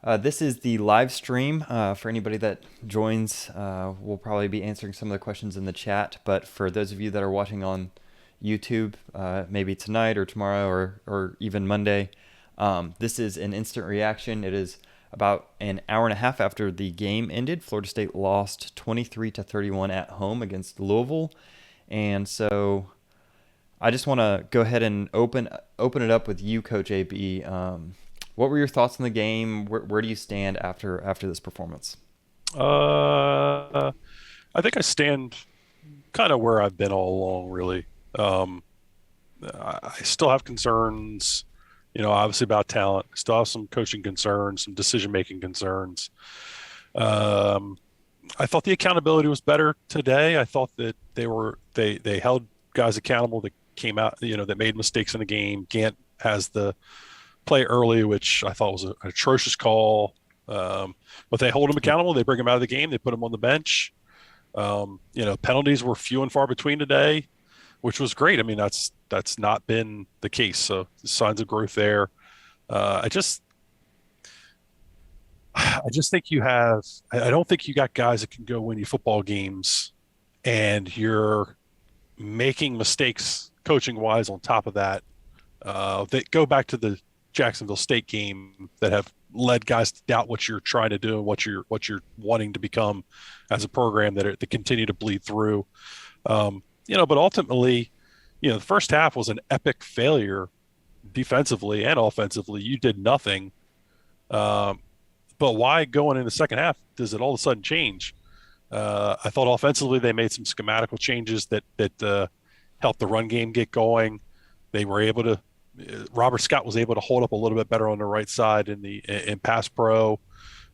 This is the live stream. For anybody that joins, we'll probably be answering some of the questions in the chat. But for those of you that are watching on YouTube, maybe tonight or tomorrow or even Monday, this is an instant reaction. It is about an hour and a half after the game ended. Florida State lost 23-31 at home against Louisville, and so I just want to go ahead and open it up with you, Coach AB. What were your thoughts on the game? Where do you stand after this performance? Uh, I think I stand kind of where I've been all along, really. Um, I still have concerns, obviously about talent. I still have some coaching concerns, some decision-making concerns. Um, I thought the accountability was better today. I thought that they held guys accountable that came out, that made mistakes in the game. Gant has the play early, which I thought was an atrocious call. But they hold him Yep. accountable. They bring him out of the game. They put him on the bench. Penalties were few and far between today, which was great. I mean, that's not been the case. So signs of growth there. Uh, I just I just think you have. I don't think you got guys that can go win you football games, and you're making mistakes coaching wise on top of that. They go back to the Jacksonville State game that have led guys to doubt what you're trying to do and what you're wanting to become as a program that continue to bleed through. But ultimately, the first half was an epic failure defensively and offensively. You did nothing. Um, but why going in the second half does it all of a sudden change? I thought offensively they made some schematical changes that helped the run game get going. They were able to. Robert Scott was able to hold up a little bit better on the right side in pass pro.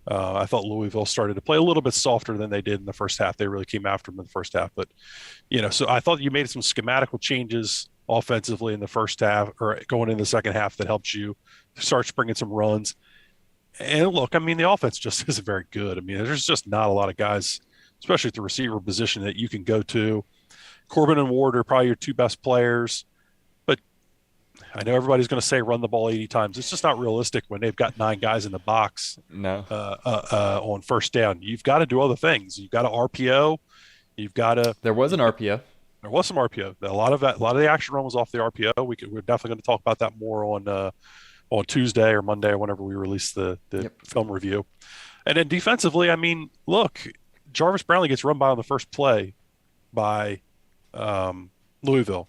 I thought Louisville started to play a little bit softer than they did in the first half. They really came after them in the first half, but so I thought you made some schematical changes offensively in the first half or going in the second half that helped you start springing some runs. And look, I mean, the offense just isn't very good. I mean, there's just not a lot of guys, especially at the receiver position, that you can go to. Corbin and Ward are probably your two best players, but I know everybody's going to say run the ball 80 times. It's just not realistic when they've got nine guys in the box No. on first down. You've got to do other things. You've got to RPO. You've got to. There was an RPO. There was some RPO. A lot of the action run was off the RPO. We're definitely going to talk about that more on Tuesday or Monday or whenever we release the Yep. film review. And then defensively, I mean, look, Jarvis Brownlee gets run by on the first play by Louisville.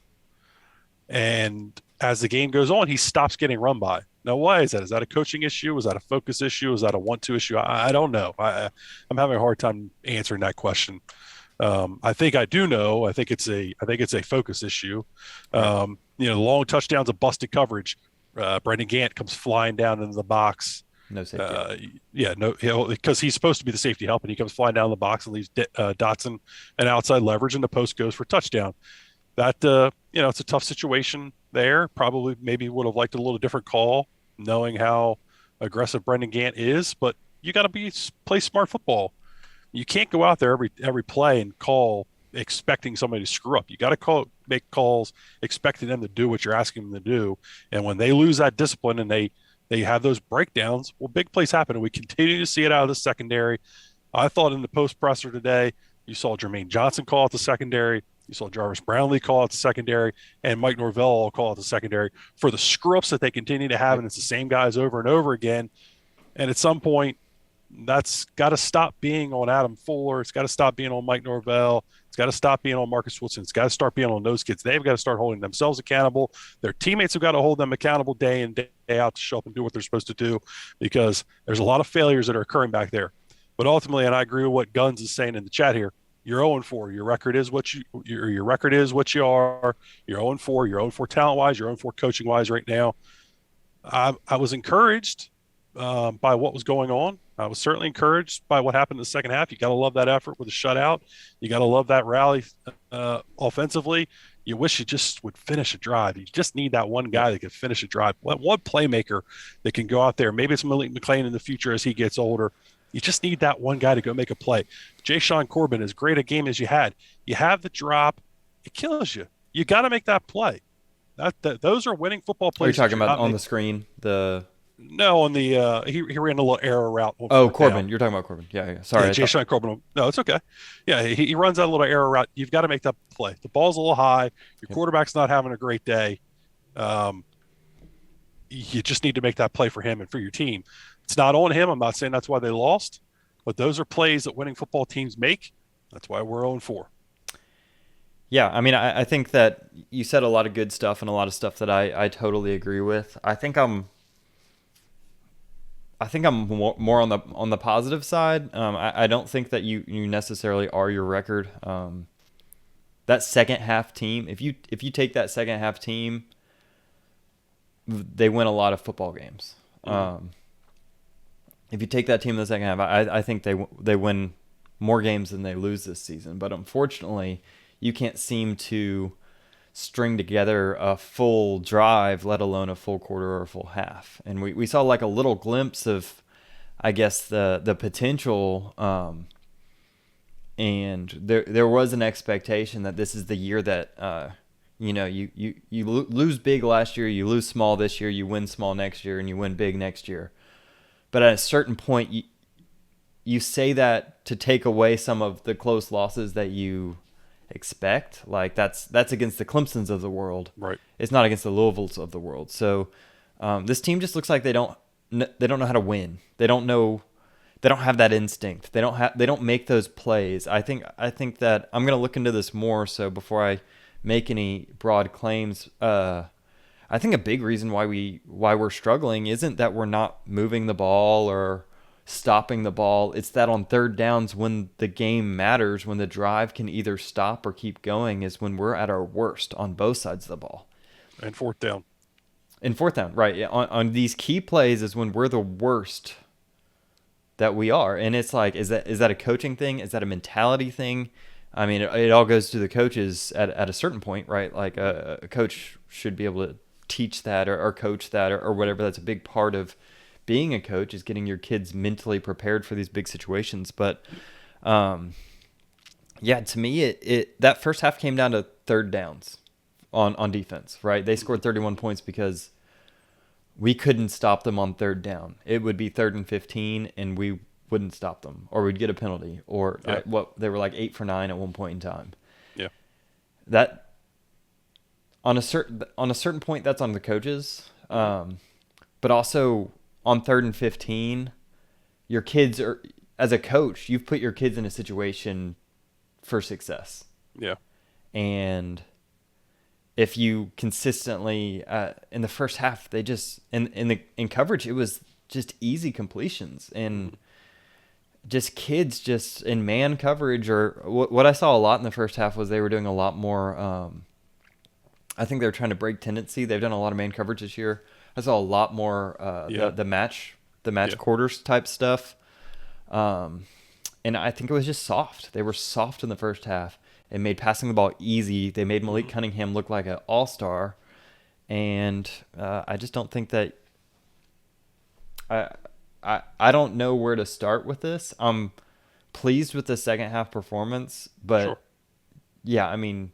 And as the game goes on, he stops getting run by. Now, why is that? Is that a coaching issue? Is that a focus issue? Is that a 1-2 issue? I don't know. I'm having a hard time answering that question. I think I do know. I think it's a focus issue. Right. Long touchdowns of busted coverage. Brendan Gant comes flying down into the box. No safety help. Uh, yeah, no, because he's supposed to be the safety help, and he comes flying down the box and leaves Dotson an outside leverage, and the post goes for touchdown. That it's a tough situation there. Probably maybe would have liked a little different call, knowing how aggressive Brendan Gant is. But you got to play smart football. You can't go out there every play and call expecting somebody to screw up. You got to make calls expecting them to do what you're asking them to do. And when they lose that discipline and they have those breakdowns, well, big plays happen, and we continue to see it out of the secondary. I thought in the post presser today, you saw Jermaine Johnson call out the secondary. You saw Jarvis Brownlee call out the secondary, and Mike Norvell all call out the secondary for the screw ups that they continue to have. Yep. And it's the same guys over and over again. And at some point, that's got to stop being on Adam Fuller. It's got to stop being on Mike Norvell. It's got to stop being on Marcus Wilson. It's got to start being on those kids. They've got to start holding themselves accountable. Their teammates have got to hold them accountable day in, day out to show up and do what they're supposed to do, because there's a lot of failures that are occurring back there. But ultimately, and I agree with what Guns is saying in the chat here, you're 0-4. Your record is what your record is what you are. You're 0-4. You're 0-4 talent wise. You're 0-4 coaching wise right now. I was encouraged by what was going on. I was certainly encouraged by what happened in the second half. You got to love that effort with a shutout. You got to love that rally offensively. You wish you just would finish a drive. You just need that one guy that can finish a drive. One playmaker that can go out there. Maybe it's Malik McClain in the future as he gets older. You just need that one guy to go make a play. Jay Sean Corbin, as great a game as you had, you have the drop. It kills you. You got to make that play. Those are winning football Are you plays that talking you're about not on the making. screen? The No, on the he ran a little error route on Oh, fourth down. Corbin. You're talking about Corbin. Yeah, yeah. Yeah, Sorry, I Jay thought. Sean Corbin. No, it's okay. Yeah, he runs that little error route. You've got to make that play. The ball's a little high. Your Yep. quarterback's not having a great day. Um, you just need to make that play for him and for your team. It's not on him. I'm not saying that's why they lost, but those are plays that winning football teams make. That's why we're 0-4. Yeah, I mean, I think that you said a lot of good stuff and a lot of stuff that I totally agree with. I think I'm more on the positive side. I don't think that you necessarily are your record. That second half team, if you take that second half team, they win a lot of football games. Mm-hmm. If you take that team in the second half, I think they win more games than they lose this season. But unfortunately, you can't seem to string together a full drive, let alone a full quarter or a full half. And we saw like a little glimpse of, I guess, the potential. And there was an expectation that this is the year that you lose big last year, you lose small this year, you win small next year, and you win big next year. But at a certain point, you say that to take away some of the close losses that you expect. Like that's against the Clemsons of the world. Right. It's not against the Louisvilles of the world. So this team just looks like they don't know how to win. They don't know. They don't have that instinct. They don't make those plays. I think that I'm gonna look into this more. So before I make any broad claims, I think a big reason why we're struggling isn't that we're not moving the ball or stopping the ball. It's that on third downs when the game matters, when the drive can either stop or keep going, is when we're at our worst on both sides of the ball. And fourth down. In fourth down, right? Yeah, on these key plays is when we're the worst that we are. And it's like, is that a coaching thing? Is that a mentality thing? I mean, it all goes to the coaches at a certain point, right? Like a coach should be able to teach that or coach that or whatever. That's a big part of being a coach, is getting your kids mentally prepared for these big situations. But yeah, to me, it that first half came down to third downs on defense, right? They scored 31 points because we couldn't stop them on third down. It would be 3rd and 15, and we wouldn't stop them, or we'd get a penalty, or Yeah. they were like 8 for 9 at one point in time. Yeah. That on a certain point, that's on the coaches, but also on 3rd and 15, your kids are, as a coach, you've put your kids in a situation for success, Yeah. and if you consistently in the first half, they just in coverage, it was just easy completions and just kids just in man coverage. Or what I saw a lot in the first half was they were doing a lot more. I think they were trying to break tendency. They've done a lot of man coverage this year. I saw a lot more Yeah. the match Yeah. quarters type stuff. And I think it was just soft. They were soft in the first half. It made passing the ball easy. They made Malik Cunningham look like an all-star. And I just don't think that I don't know where to start with this. I'm pleased with the second half performance, but Sure. yeah, I mean,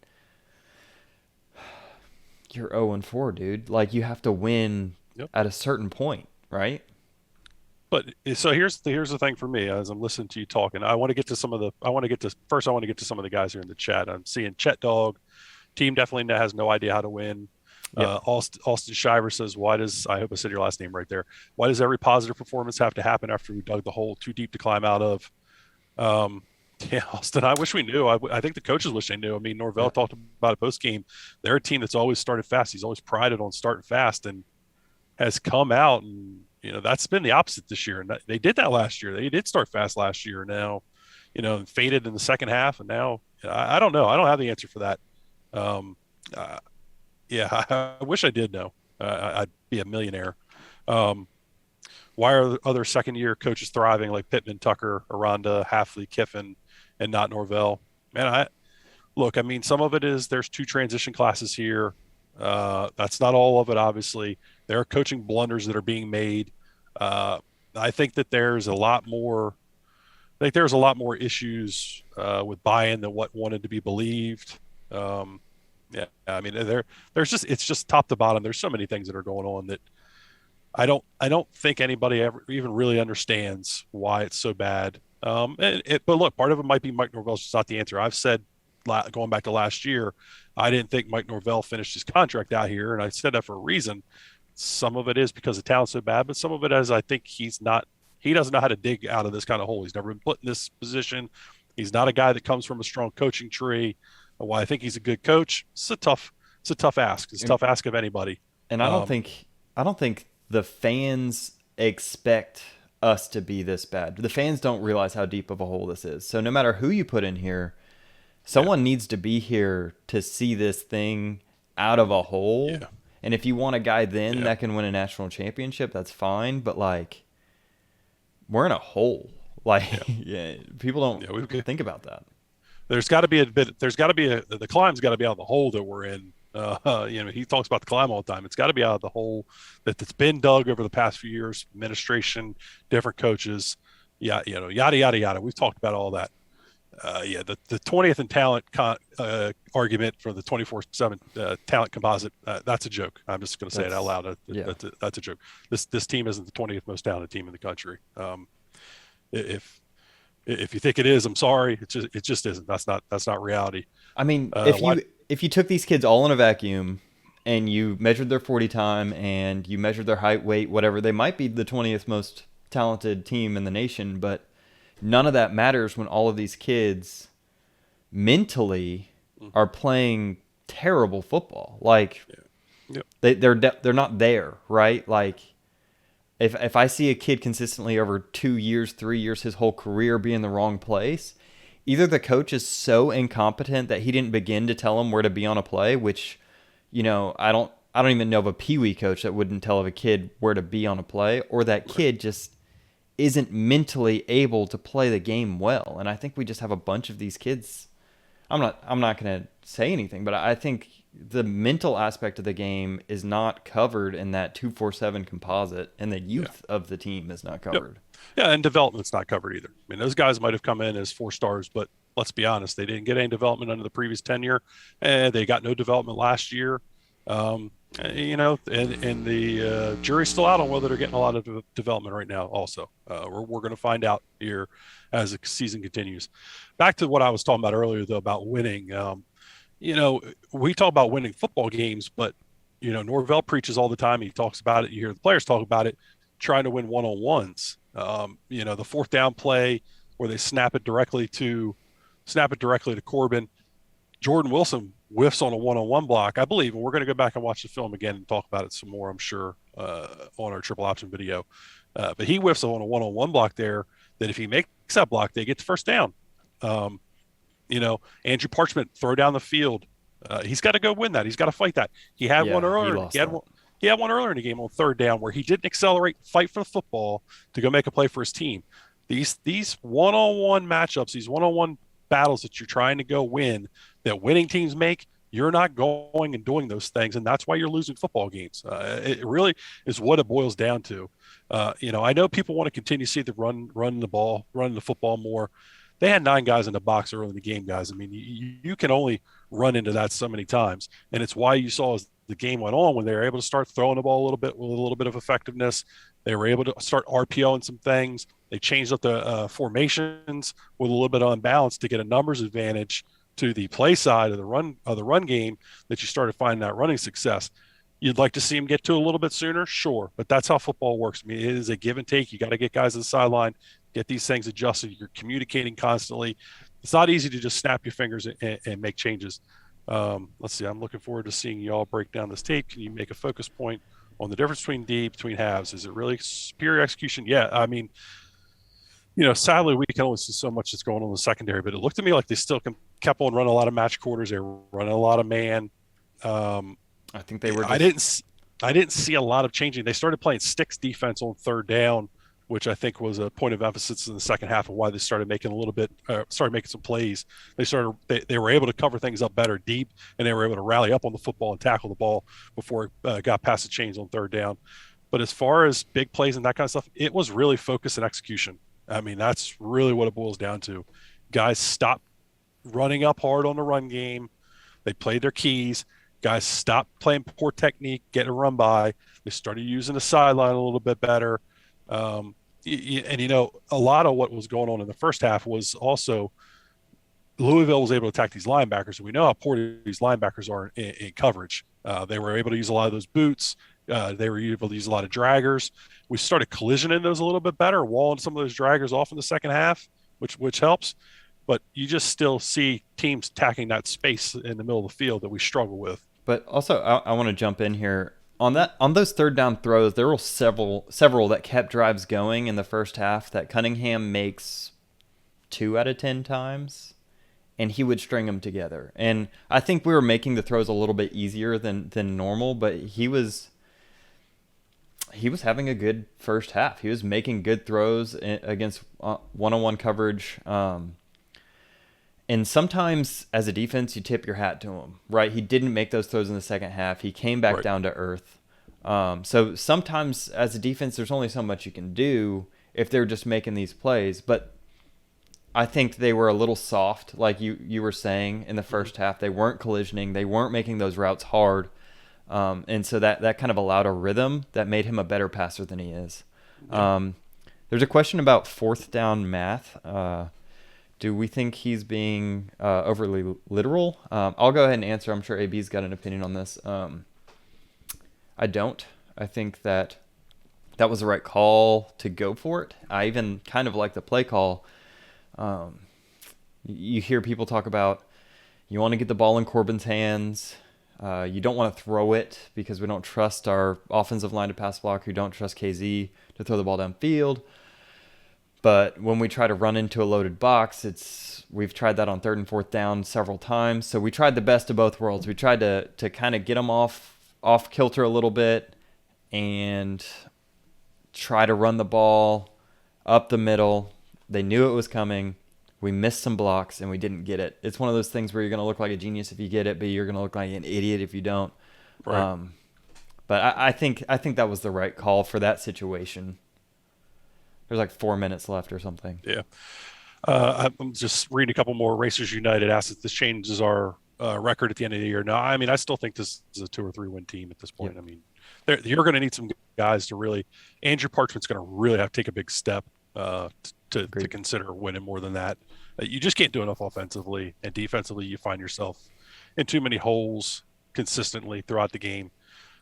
you're 0-4, dude. Like, you have to win Yep. at a certain point, right? But so here's the thing for me as I'm listening to you talking. I want to get to some of the. I want to get to first. I want to get to some of the guys here in the chat. I'm seeing Chet Dog, team definitely has no idea how to win. Yep. Austin Shiver says, "Why does I hope I said your last name right there? Why does every positive performance have to happen after we dug the hole too deep to climb out of?" Um, yeah, Austin, I wish we knew. I think the coaches wish they knew. I mean, Norvell Yep. talked about it post game. They're a team that's always started fast. He's always prided on starting fast and has come out and that's been the opposite this year. And they did that last year. They did start fast last year. Now, faded in the second half, and now I don't know. I don't have the answer for that. Um, uh, yeah, I wish I did know. I'd be a millionaire. Um, why are other second-year coaches thriving like Pittman, Tucker, Aranda, Halfley, Kiffin, and not Norvell? Man, look. I mean, some of it is there's 2 transition classes here. That's not all of it, obviously. There are coaching blunders that are being made. I think that there's a lot more. I think there's a lot more issues with buy-in than what wanted to be believed. Yeah, I mean, it's just top to bottom. There's so many things that are going on that. I don't know. I don't have the answer for that. Um, yeah, I wish I did know. I think the coaches wish they knew. I mean, Norvell talked about it post game. They're a team that's always started fast. He's always prided on starting fast and has come out and there's just it's just top to bottom. There's so many things that are going on that I don't think anybody ever even really understands why it's so bad. But look, part of it might be Mike Norvell's just not the answer. I've said going back to last year, I didn't think Mike Norvell finished his contract out here, and I said that for a reason. Some of it is because the talent's so bad, but some of it is I think he doesn't know how to dig out of this kind of hole. He's never been put in this position. He's not a guy that comes from a strong coaching tree. While I think he's a good coach, it's a tough ask. It's a And, tough ask of anybody. and Um, I don't think the fans expect us to be this bad. The fans don't realize how deep of a hole this is. So no matter who you put in here, yeah, someone needs to be here to see this thing out of a hole. yeah, And if you want a guy then yeah, that can win a national championship, that's fine. But like, we're in a hole. Like, yeah, yeah, people don't yeah. We've got, think about that. there's got to be a bit. There's got to be the climb's got to be out of the hole that we're in. He talks about the climb all the time. It's got to be out of the hole that's been dug over the past few years. Administration, different coaches, yeah, yada yada yada. We've talked about all that. The 20th in talent argument for the 24/7 talent composite. That's a joke. I'm just going to say it out That's loud. yeah. That's a joke. This team isn't the 20th most talented team in the country. If if you think it is, I'm sorry. It just isn't. That's not reality. I mean, Why? if you took these kids all in a vacuum and you measured their 40 time and you measured their height, weight, whatever, they might be the 20th most talented team in the nation, but none of that matters when all of these kids mentally are playing terrible football. Like Yeah. Yep. they're not there, right? Like if I see a kid consistently over 2 years, 3 years, his whole career be in the wrong place, either the coach is so incompetent that he didn't begin to tell him where to be on a play, which, I don't even know of a peewee coach that wouldn't tell of a kid where to be on a play, or that Right. kid just isn't mentally able to play the game well. And I think we just have a bunch of these kids. I'm not going to say anything, but I think the mental aspect of the game is not covered in that 247 composite, and the Yeah. youth of the team is not Yep. covered. Yeah, and development's not covered either. I mean, those guys might have come in as 4 stars, but let's be honest, they didn't get any development under the previous tenure, and they got no development last year. And the jury's still out on whether they're getting a lot of development right now. Also, we're going to find out here as the season continues. Back to what I was talking about earlier, though, about winning. We talk about winning football games, but Norvell preaches all the time. He talks about it. You hear the players talk about it, trying to win one-on-ones. The fourth down play where they snap it directly to Corbin. Jordan Wilson whiffs on a one-on-one block, I believe, and we're going to go back and watch the film again and talk about it some more, I'm sure, on our triple option video. But he whiffs on a one-on-one block there that if he makes that block, they get the first down. Um, Andrew Parchment throw down the field. He's got to go win that. He's got to fight that. He had one Yeah, he earlier. lost that. He had one earlier in the game on third down where he didn't accelerate, fight for the football to go make a play for his team. These one-on-one matchups, these one-on-one battles that you're trying to go win, that winning teams make, you're not going and doing those things, and that's why you're losing football games. It really is what it boils down to. I know people want to continue to see the run the football more. They had 9 guys in the box early in the game, guys. I mean, you can only run into that so many times, and it's why you saw as the game went on when they were able to start throwing the ball a little bit with a little bit of effectiveness. They were able to start RPOing some things. They changed up the formations with a little bit of unbalance to get a numbers advantage to the play side of the run game that you started finding that running success. You'd like to see him get to a little bit sooner, sure, but that's how football works. I mean, it is a give and take. You got to get guys to the sideline, get these things adjusted. You're communicating constantly. It's not easy to just snap your fingers and make changes. Let's see. I'm looking forward to seeing you all break down this tape. Can you make a focus point on the difference between halves? Is it really superior execution? Yeah, I mean, sadly, we can only see so much that's going on in the secondary, but it looked to me like they still kept on running a lot of match quarters. They were running a lot of man. I think they were I just didn't see a lot of changing. They started playing sticks defense on third down, which I think was a point of emphasis in the second half of why they started making some plays. They were able to cover things up better deep, and they were able to rally up on the football and tackle the ball before it got past the chains on third down. But as far as big plays and that kind of stuff, it was really focus and execution. I mean, that's really what it boils down to. Guys stopped running up hard on the run game. They played their keys. Guys stopped playing poor technique, getting run by. They started using the sideline a little bit better. And a lot of what was going on in the first half was also Louisville was able to attack these linebackers. And we know how poor these linebackers are in coverage. They were able to use a lot of those boots. They were able to use a lot of draggers. We started collisioning those a little bit better, walling some of those draggers off in the second half, which helps. But you just still see teams attacking that space in the middle of the field that we struggle with. But also, I want to jump in here on those third down throws. There were several that kept drives going in the first half that Cunningham makes 2 out of 10 times, and he would string them together. And I think we were making the throws a little bit easier than normal, but he was having a good first half. He was making good throws against one-on-one coverage. And sometimes, as a defense, you tip your hat to him, right? He didn't make those throws in the second half. He came back down to earth. So sometimes, as a defense, there's only so much you can do if they're just making these plays. But I think they were a little soft, like you were saying, in the first half. They weren't collisioning. They weren't making those routes hard. And so that kind of allowed a rhythm that made him a better passer than he is. There's a question about fourth down math. Do we think he's being overly literal? I'll go ahead and answer. I'm sure AB's got an opinion on this. I don't. I think that was the right call to go for it. I even kind of like the play call. You hear people talk about you want to get the ball in Corbin's hands. You don't want to throw it because we don't trust our offensive line to pass block. We don't trust KZ to throw the ball downfield. But when we try to run into a loaded box, we've tried that on third and fourth down several times. So we tried the best of both worlds. We tried to kind of get them off kilter a little bit and try to run the ball up the middle. They knew it was coming. We missed some blocks and we didn't get it. It's one of those things where you're going to look like a genius if you get it, but you're going to look like an idiot if you don't. Right. But I think that was the right call for that situation. There's like 4 minutes left or something. Yeah. I'm just reading a couple more. Racers United asked if this changes our record at the end of the year. No, I mean, I still think this is a 2 or 3 win team at this point. Yep. I mean, you're going to need some guys to really – Andrew Parchment's going to really have to take a big step to consider winning more than that. You just can't do enough offensively, and defensively you find yourself in too many holes consistently throughout the game.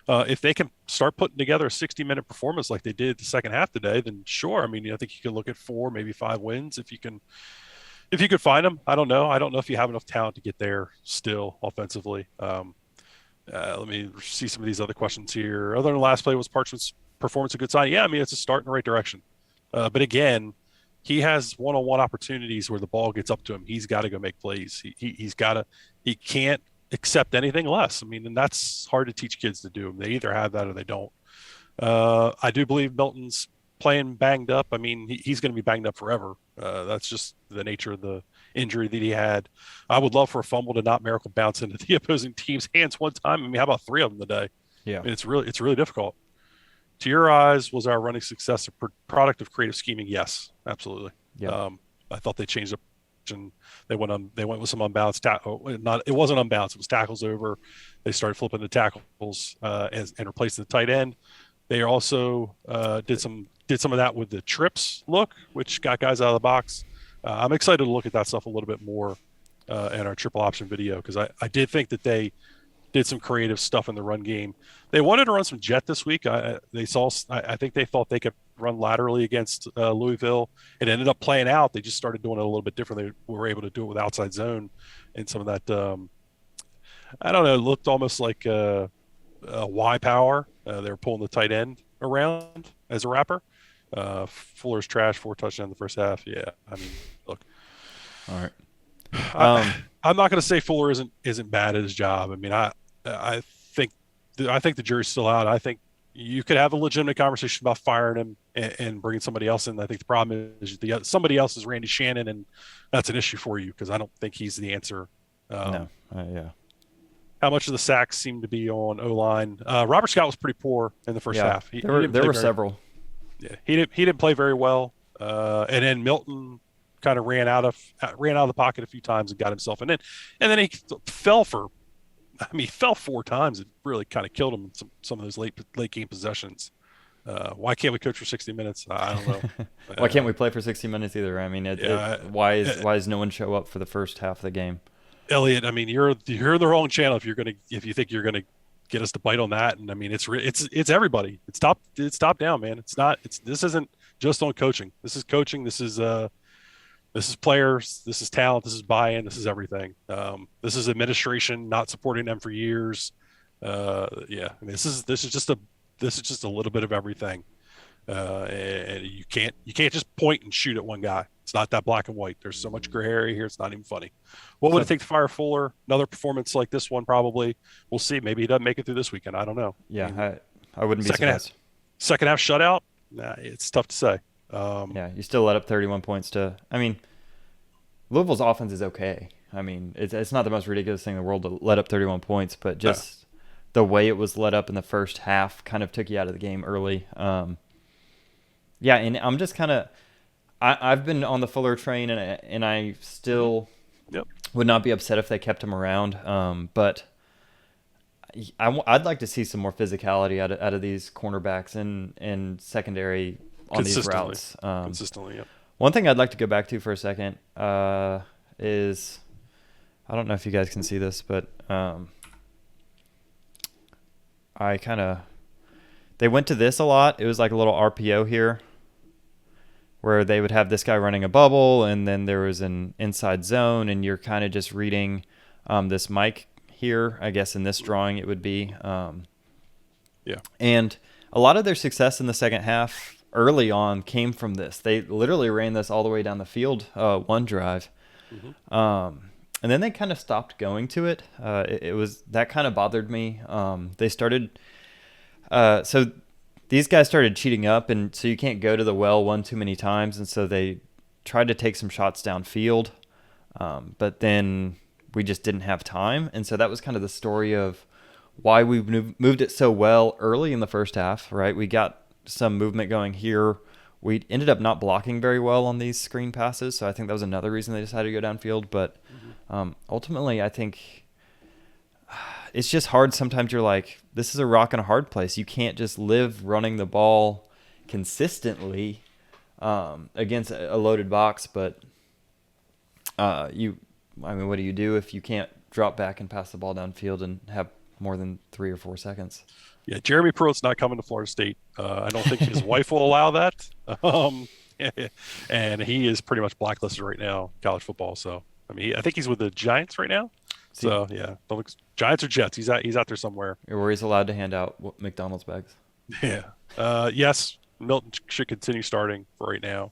If they can start putting together a 60-minute performance like they did the second half today, then sure. I mean, I think you can look at 4, maybe 5 wins if you could find them. I don't know if you have enough talent to get there still offensively. Let me see some of these other questions here. Other than the last play, was Parchment's performance a good sign? Yeah, I mean, it's a start in the right direction. But again, he has one-on-one opportunities where the ball gets up to him. He's got to go make plays. He can't accept anything less. I mean, and that's hard to teach kids to do. They either have that or they don't. I do believe Milton's playing banged up. I mean, he's going to be banged up forever. That's just the nature of the injury that he had. I would love for a fumble to not miracle bounce into the opposing team's hands one time. I mean, how about 3 of them today? Yeah. I mean, it's really difficult. To your eyes, was our running success a product of creative scheming? Yes, absolutely. Yeah. I thought they changed up and they went with some unbalanced it wasn't unbalanced, it was tackles over. They started flipping the tackles and replacing the tight end. They also did some of that with the trips look, which got guys out of the box. I'm excited to look at that stuff a little bit more in our triple option video, because I did think that they did some creative stuff in the run game. They wanted to run some jet this week. I think they thought they could run laterally against Louisville. It ended up playing out. They just started doing it a little bit different. They were able to do it with outside zone and some of that. I don't know. It looked almost like a Y power. They were pulling the tight end around as a wrapper. Fuller's trash, 4 touchdowns in the first half. Yeah, I mean, look. All right. I'm not going to say Fuller isn't bad at his job. I mean, I think the jury's still out. I think you could have a legitimate conversation about firing him and bringing somebody else in. I think the problem is somebody else is Randy Shannon, and that's an issue for you, because I don't think he's the answer. No. Yeah. How much of the sacks seem to be on O-line? Robert Scott was pretty poor in the first half. There were several. Yeah, he didn't play very well. And then Milton kind of ran out of the pocket a few times and got himself, and then he fell for I mean, he fell 4 times. It really kind of killed him in some of those late game possessions. Why can't we coach for 60 minutes? I don't know. Why can't we play for 60 minutes either? I mean, Yeah, why is no one show up for the first half of the game? Elliot. I mean, you're the wrong channel if you think you're gonna get us to bite on that. And I mean, it's everybody. It's top down, man. This isn't just on coaching. This is coaching. This is players. This is talent. This is buy-in. This is everything. This is administration not supporting them for years. Yeah, I mean, this is just a little bit of everything. And you can't just point and shoot at one guy. It's not that black and white. There's so much gray area here. It's not even funny. What would it take to fire Fuller? Another performance like this one, probably. We'll see. Maybe he doesn't make it through this weekend. I don't know. Yeah, I wouldn't be surprised. Second half shutout. Nah, it's tough to say. Yeah, you still let up 31 points to. I mean, Louisville's offense is okay. I mean, it's not the most ridiculous thing in the world to let up 31 points, but just the way it was let up in the first half kind of took you out of the game early. Yeah, and I'm just kind of. I've been on the Fuller train, and I still would not be upset if they kept him around. But I'd like to see some more physicality out of these cornerbacks and secondary on these routes. Consistently, yeah. One thing I'd like to go back to for a second is, I don't know if you guys can see this, but they went to this a lot. It was like a little RPO here, where they would have this guy running a bubble, and then there was an inside zone, and you're kind of just reading this mic here. I guess in this drawing it would be. Yeah. And a lot of their success in the second half early on came from this. They literally ran this all the way down the field one drive. Mm-hmm. And then they kind of stopped going to it. It was that kind of bothered me. They started so these guys started cheating up, and so you can't go to the well one too many times, and so they tried to take some shots downfield, but then we just didn't have time, and so that was kind of the story of why we moved it so well early in the first half, right? We got some movement going here. We ended up not blocking very well on these screen passes, so I think that was another reason they decided to go downfield, but ultimately I think it's just hard. Sometimes you're like, this is a rock and a hard place. You can't just live running the ball consistently against a loaded box. But what do you do if you can't drop back and pass the ball downfield and have more than 3 or 4 seconds? Yeah, Jeremy Pruitt's not coming to Florida State. I don't think his wife will allow that. And he is pretty much blacklisted right now in college football. So, I mean, I think he's with the Giants right now. So yeah, Giants or Jets. He's out there somewhere. Where he's allowed to hand out McDonald's bags. Yeah. Yes, Milton should continue starting for right now.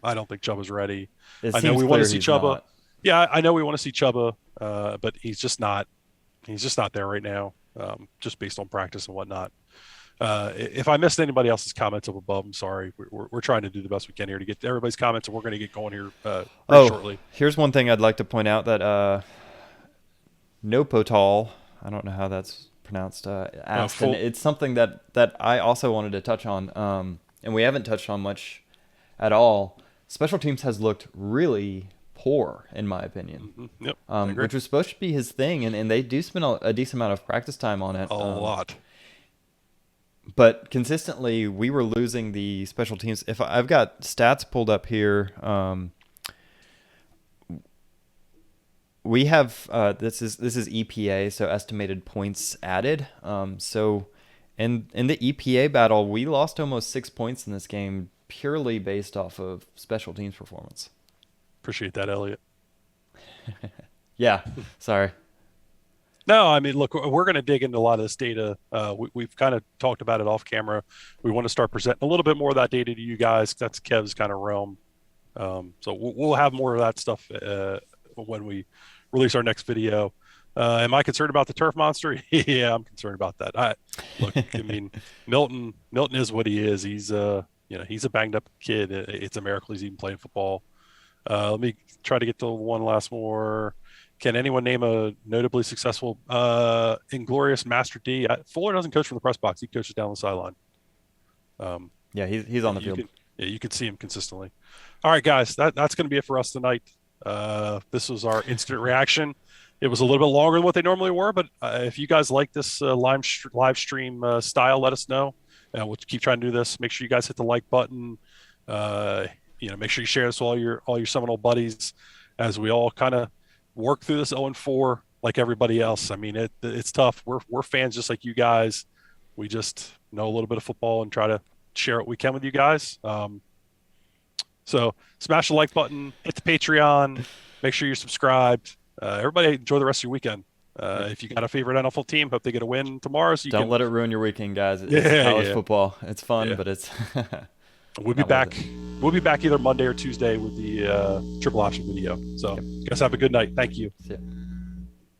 I don't think Chuba's ready. I know we want to see Chuba. Not. Yeah, I know we want to see Chuba, but he's just not. He's just not there right now. Just based on practice and whatnot. If I missed anybody else's comments up above, I'm sorry. We're trying to do the best we can here to get everybody's comments, and we're going to get going here shortly. Here's one thing I'd like to point out that Nopotal, I don't know how that's pronounced, asked, and it's something that I also wanted to touch on, and we haven't touched on much at all. Special teams has looked really poor, in my opinion. Mm-hmm. Yep, which was supposed to be his thing, and they do spend a decent amount of practice time on it. A lot. But consistently, we were losing the special teams. If I've got stats pulled up here, we have this is EPA, so estimated points added. So in the EPA battle, we lost almost 6 points in this game purely based off of special teams performance. Appreciate that, Elliot. Yeah, sorry. No, I mean, look, we're going to dig into a lot of this data. We've kind of talked about it off camera. We want to start presenting a little bit more of that data to you guys. That's Kev's kind of realm. So we'll have more of that stuff when we release our next video. Am I concerned about the turf monster? Yeah, I'm concerned about that. Look, I mean, Milton is what he is. He's he's a banged up kid. It's a miracle he's even playing football. Let me try to get to one last more. Can anyone name a notably successful Inglorious Master D? Fuller doesn't coach from the press box. He coaches down the sideline. Yeah, he's on the field. You can see him consistently. All right, guys, that's going to be it for us tonight. This was our instant reaction. It was a little bit longer than what they normally were, but if you guys like this live stream style, let us know. We'll keep trying to do this. Make sure you guys hit the like button. Make sure you share this with all your Seminole buddies as we all kind of work through this 0-4 like everybody else. I mean, it's tough. We're fans just like you guys. We just know a little bit of football and try to share what we can with you guys. So smash the like button, hit the Patreon, make sure you're subscribed. Everybody enjoy the rest of your weekend. If you got a favorite NFL team, hope they get a win tomorrow. So Don't let it ruin your weekend, guys. It's Yeah, college yeah. football. It's fun, Yeah. but it's We'll be not worth back. it. We'll be back either Monday or Tuesday with the triple option video. So Yep. you guys have a good night. Thank you. See ya.